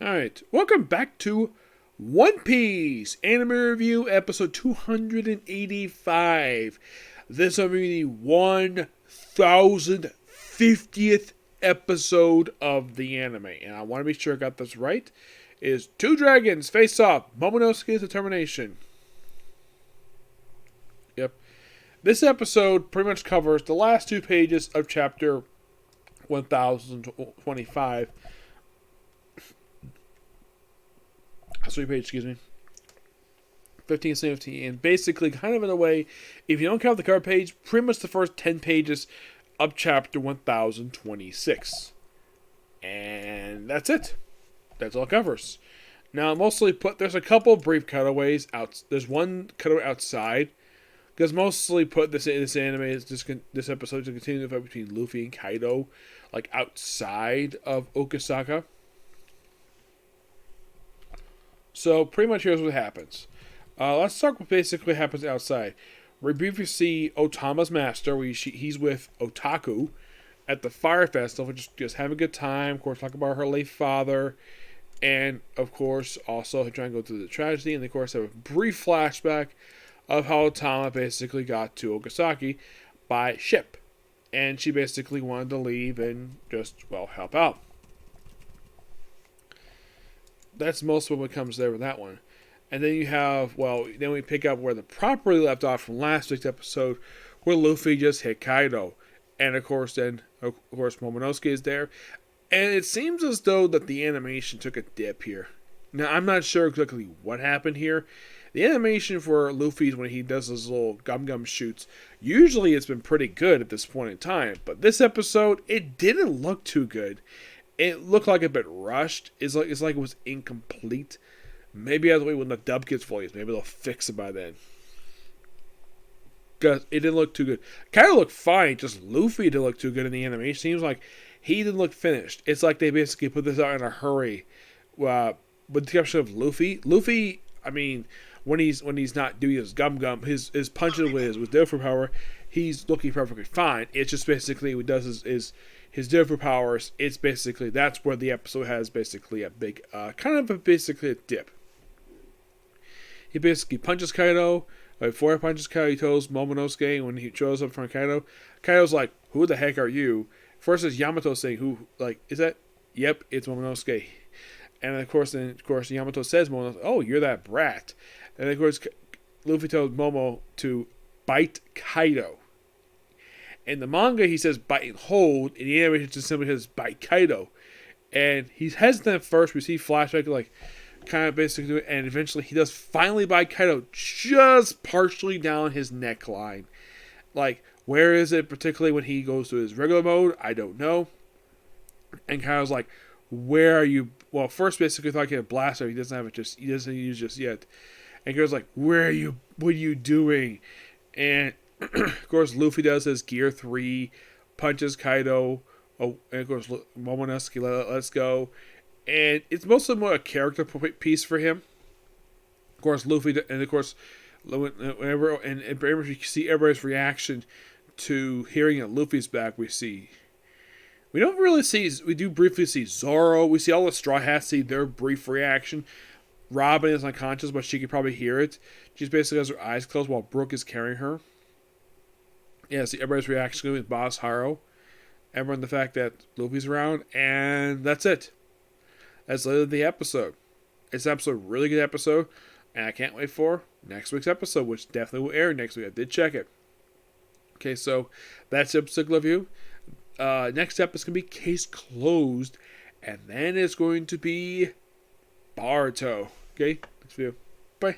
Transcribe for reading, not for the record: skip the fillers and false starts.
Alright, welcome back to One Piece Anime Review episode 285. This will be the 1050th episode of the anime, and I want to be sure I got this right. It is Two Dragons Face Off, Momonosuke's Determination. Yep. This episode pretty much covers the last two pages of chapter 1025. Excuse me. 15, 17, and basically, kind of in a way, if you don't count the cover page, pretty much the first 10 pages of chapter 1026. And that's it. That's all it covers. Now, there's a couple brief cutaways out. There's one cutaway outside, because mostly this anime is this episode to continue the fight between Luffy and Kaido, like outside of Okasaka. So, pretty much here's what happens. Let's start with basically what happens outside. We briefly see Otama's master, he's with Otaku at the Fire Festival, just having a good time. Of course, talking about her late father, and of course, also trying to go through the tragedy, and of course, have a brief flashback of how Otama basically got to Okasaki by ship. And she basically wanted to leave and just, help out. That's most of what comes there with that one. And then you have, then we pick up where the properly left off from last week's episode, where Luffy just hit Kaido. And of course, Momonosuke is there. And it seems as though that the animation took a dip here. Now, I'm not sure exactly what happened here. The animation for Luffy, when he does his little gum shoots, usually it's been pretty good at this point in time. But this episode, it didn't look too good. It looked like a bit rushed. It's like it was incomplete. Maybe I have to wait when the dub gets released. Maybe they'll fix it by then. Because it didn't look too good. Kind of looked fine. Just Luffy didn't look too good in the animation. Seems like he didn't look finished. It's like they basically put this out in a hurry. With the exception of Luffy. Luffy, I mean, when he's not doing his his punches with different power, he's looking perfectly fine. It's just basically what he does is his different powers. It's basically, that's where the episode has basically a big, basically a dip. He basically punches Kaido. Before he punches Kaido, he tells Momonosuke when he shows up in front of Kaido. Kaido's like, "Who the heck are you?" First is Yamato saying, is that? Yep, it's Momonosuke. And of course, Yamato says, Momonosuke, "Oh, you're that brat." And of course, Luffy tells Momo to bite Kaido. In the manga, he says bite and hold. In the animation, it just simply says bite Kaido. And he's hesitant at first. We see flashback, kind of basically, and eventually he does finally bite Kaido just partially down his neckline. Where is it, particularly when he goes to his regular mode? I don't know. And Kaido's like, "Where are you?" Well, first, basically, thought he had a blaster. He doesn't use just yet. And Kaido's like, "Where are you? What are you doing?" And of course, Luffy does his Gear 3, punches Kaido. Oh, and of course, Momonosuke lets go. And it's mostly more a character piece for him. Of course, Luffy, and of course, whenever you see everybody's reaction to hearing that Luffy's back, we do briefly see Zoro. We see all the Straw Hats see their brief reaction. Robin is unconscious, but she can probably hear it. She basically has her eyes closed while Brook is carrying her. Yeah, see everybody's reaction with Boss Haro. Everyone, the fact that Luffy's around, and that's it. That's the end of the episode. It's an really good episode, and I can't wait for next week's episode, which definitely will air next week. I did check it. Okay, so that's the episode review. Next up is going to be Case Closed, and then it's going to be Baruto. Okay, next video. Bye.